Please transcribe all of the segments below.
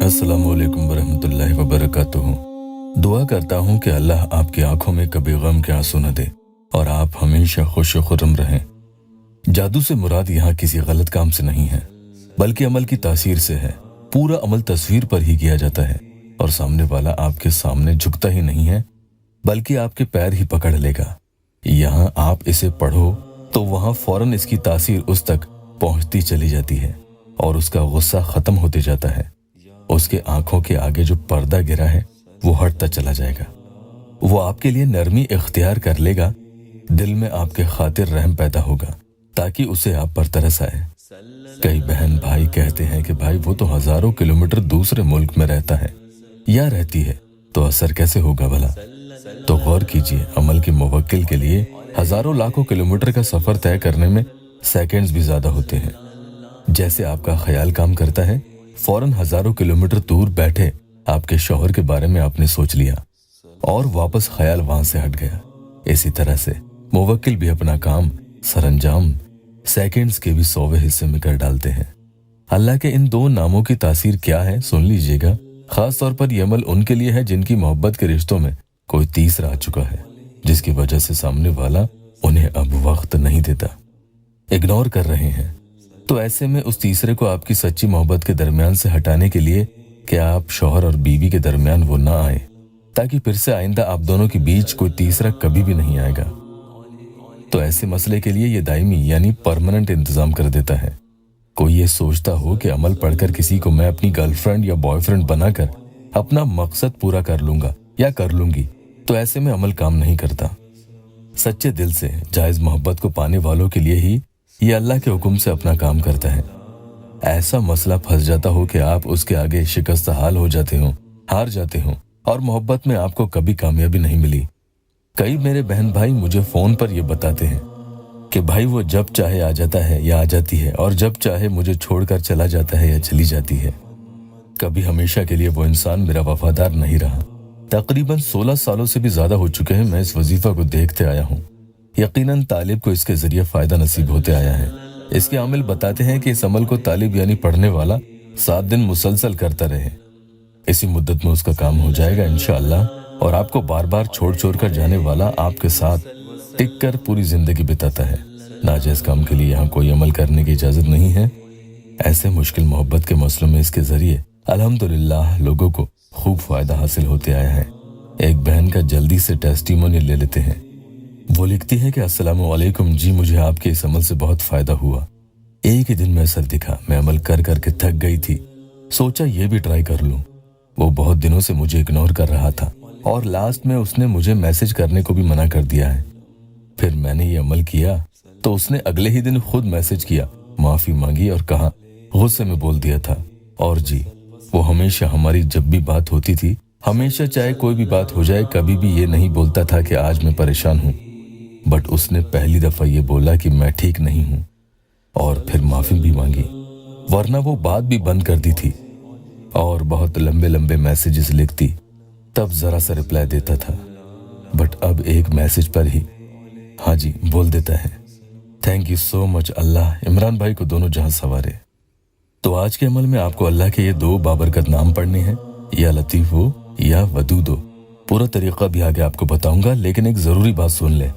अस्सलामुअलैकुम वरहमतुल्लाहि वबरकातुहू। दुआ करता हूँ कि अल्लाह आपकी आंखों में कभी गम के आंसू न दे और आप हमेशा खुश खुर्रम रहें। जादू से मुराद यहाँ किसी गलत काम से नहीं है, बल्कि अमल की तासीर से है। पूरा अमल तस्वीर पर ही किया जाता है और सामने वाला आपके सामने झुकता ही नहीं है, बल्कि आपके पैर ही पकड़ लेगा। यहाँ आप इसे पढ़ो तो वहाँ फौरन इसकी तासीर उस तक पहुँचती चली जाती है और उसका गुस्सा खत्म होते जाता है। उसके आंखों के आगे जो पर्दा गिरा है वो हटता चला जाएगा। वो आपके लिए नरमी इख्तियार कर लेगा। दिल में आपके खातिर रहम पैदा होगा ताकि उसे आप पर तरस आए। कई बहन भाई कहते हैं कि भाई वो तो हजारों किलोमीटर दूसरे मुल्क में रहता है या रहती है, तो असर कैसे होगा भला। तो गौर कीजिए, अमल के मुवक्किल के लिए हजारों लाखों किलोमीटर का सफर तय करने में सेकंड्स भी ज्यादा होते हैं। जैसे आपका ख्याल काम करता है, फौरन हजारों किलोमीटर दूर बैठे आपके शौहर के बारे में आपने सोच लिया और वापस ख्याल वहां से हट गया। इसी तरह से मुवक्किल भी अपना काम सरंजाम सेकंड्स के भी 100वें हिस्से में कर डालते हैं। अल्लाह के इन दो नामों की तासीर क्या है सुन लीजिएगा। खास तौर पर यह अमल उनके लिए है जिनकी मोहब्बत के रिश्तों में कोई तीसरा आ चुका है, जिसकी वजह से सामने वाला उन्हें अब वक्त नहीं देता, इग्नोर कर रहे हैं। तो ऐसे में उस तीसरे को आपकी सच्ची मोहब्बत के दरमियान से हटाने के लिए कि आप शौहर और बीवी के दरमियान वो ना आए, ताकि फिर से आइंदा आप दोनों के बीच कोई तीसरा कभी भी नहीं आएगा। तो ऐसे मसले के लिए ये दायमी यानी परमानेंट इंतजाम कर देता है। कोई ये सोचता हो कि अमल पढ़कर किसी को मैं अपनी गर्लफ्रेंड या बॉयफ्रेंड बनाकर अपना मकसद पूरा कर लूंगा या कर लूंगी, तो ऐसे में अमल काम नहीं करता। सच्चे दिल से जायज मोहब्बत को पाने वालों के लिए ही ये अल्लाह के हुक्म से अपना काम करता है। ऐसा मसला फंस जाता हो कि आप उसके आगे शिकस्त हाल हो जाते हो, हार जाते हो और मोहब्बत में आपको कभी कामयाबी नहीं मिली। कई मेरे बहन भाई मुझे फोन पर ये बताते हैं कि भाई वो जब चाहे आ जाता है या आ जाती है और जब चाहे मुझे छोड़कर चला जाता है या चली जाती है। कभी हमेशा के लिए वो इंसान मेरा वफादार नहीं रहा। तकरीबन 16 सालों से भी ज्यादा हो चुके हैं मैं इस वजीफा को देखते आया हूँ। यकीनन तालिब को इसके जरिए फायदा नसीब होते आया है। इसके आमिल बताते हैं कि इस अमल को तालिब यानी पढ़ने वाला 7 दिन मुसलसल करता रहे। इसी मुद्दत में उसका काम हो जाएगा इंशाअल्लाह, और आपको बार बार छोड़ छोड़ कर जाने वाला आपके साथ टिक कर पूरी जिंदगी बिताता है। नाजायज काम के लिए यहाँ कोई अमल करने की इजाजत नहीं है। ऐसे मुश्किल मोहब्बत के मसलों में इसके जरिए अल्हम्दुलिल्लाह लोगों को खूब फायदा हासिल होते आया है। एक बहन का जल्दी से टेस्टिमोनियल ले लेते हैं। वो लिखती है कि अस्सलामु अलैकुम जी, मुझे आपके इस अमल से बहुत फायदा हुआ। एक ही दिन में असर दिखा। मैं अमल कर करके थक गई थी, सोचा ये भी ट्राई कर लूं। वो बहुत दिनों से मुझे इग्नोर कर रहा था और लास्ट में उसने मुझे मैसेज करने को भी मना कर दिया है। फिर मैंने ये अमल किया तो उसने अगले ही दिन खुद मैसेज किया, माफी मांगी और कहा गुस्से में बोल दिया था। और जी, वो हमेशा हमारी जब भी बात होती थी, हमेशा चाहे कोई भी बात हो जाए, कभी भी ये नहीं बोलता था कि आज मैं परेशान हूँ, बट उसने पहली दफा ये बोला कि मैं ठीक नहीं हूँ और फिर माफी भी मांगी, वरना वो बात भी बंद कर दी थी और बहुत लंबे लंबे मैसेजेस लिखती, तब जरा सा रिप्लाई देता था। बट अब एक मैसेज पर ही हाँ जी बोल देता है। थैंक यू सो मच अल्लाह, इमरान भाई को दोनों जहां सवारे। तो आज के अमल में आपको अल्लाह के ये 2 बाबरकत नाम पढ़ने हैं, या लतीफो या वदूदो। पूरा तरीका भी आगे आपको बताऊंगा, लेकिन एक जरूरी बात सुन ले।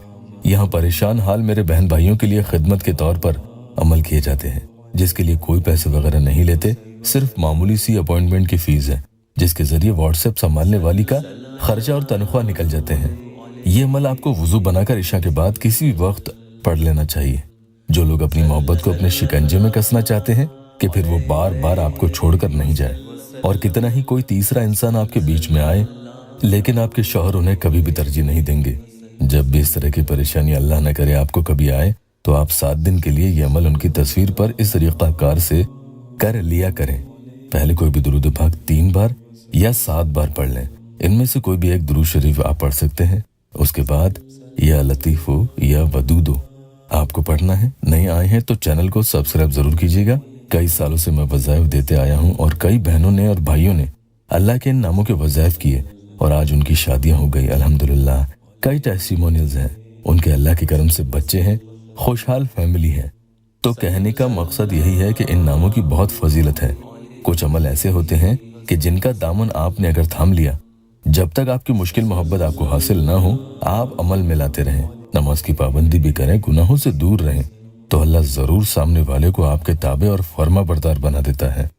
यहाँ परेशान हाल मेरे बहन भाइयों के लिए खिदमत के तौर पर अमल किए जाते हैं, जिसके लिए कोई पैसे वगैरह नहीं लेते। सिर्फ मामूली सी अपॉइंटमेंट की फीस है, जिसके जरिए व्हाट्सएप संभालने वाली का खर्चा और तनख्वाह निकल जाते हैं। ये अमल आपको वुजू बनाकर इशा के बाद किसी भी वक्त पढ़ लेना चाहिए। जो लोग अपनी मोहब्बत को अपने शिकंजे में कसना चाहते हैं कि फिर वो बार बार आपको छोड़कर नहीं जाए, और कितना ही कोई तीसरा इंसान आपके बीच में आए, लेकिन आपके शौहर उन्हें कभी भी तरजीह नहीं देंगे। जब भी इस तरह की परेशानी अल्लाह न करे आपको कभी आए, तो आप 7 दिन के लिए ये अमल उनकी तस्वीर पर इस तरीकाकार से कर लिया करें। पहले कोई भी दुरूद पाक 3 बार या 7 बार पढ़ लें। इनमें से कोई भी एक दुरूद शरीफ आप पढ़ सकते हैं। उसके बाद या लतीफो या वदूदो आपको पढ़ना है। नए आए हैं तो चैनल को सब्सक्राइब जरूर कीजिएगा। कई सालों से मैं वज़ाइफ देते आया हूँ और कई बहनों ने और भाइयों ने अल्लाह के इन नामों के वज़ाइफ किए और आज उनकी शादियां हो गई अल्हम्दुलिल्लाह। कई टेस्टिमोनियल्स हैं, उनके अल्लाह के करम से बच्चे हैं, खुशहाल फैमिली है। तो कहने का मकसद यही है कि इन नामों की बहुत फजीलत है। कुछ अमल ऐसे होते हैं कि जिनका दामन आपने अगर थाम लिया, जब तक आपकी मुश्किल मोहब्बत आपको हासिल ना हो, आप अमल में लाते रहें, नमाज की पाबंदी भी करें, गुनाहों से दूर रहें, तो अल्लाह जरूर सामने वाले को आपके ताबे और फर्मा बरदार बना देता है।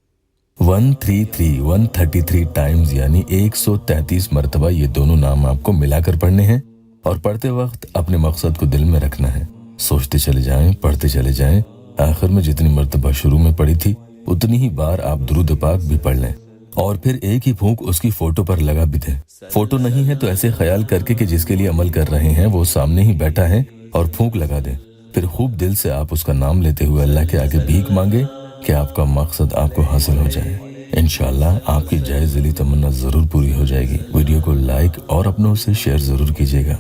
133 टाइम्स यानी 133 मरतबा ये दोनों नाम आपको मिलाकर पढ़ने हैं और पढ़ते वक्त अपने मकसद को दिल में रखना है। सोचते चले जाएं, पढ़ते चले जाएं, आखिर में जितनी मरतबा शुरू में पढ़ी थी उतनी ही बार आप दुरूद पाक भी पढ़ लें और फिर एक ही फूंक उसकी फोटो पर लगा भी दें। फोटो नहीं है तो ऐसे ख्याल करके कि जिसके लिए अमल कर रहे हैं वो सामने ही बैठा है और फूंक लगा दें। फिर खूब दिल से आप उसका नाम लेते हुए अल्लाह के आगे भीख मांगे कि आपका मकसद आपको हासिल हो जाए। इंशाअल्लाह आपकी जायज़ दिली तमन्ना जरूर पूरी हो जाएगी। वीडियो को लाइक और अपनों से शेयर जरूर कीजिएगा।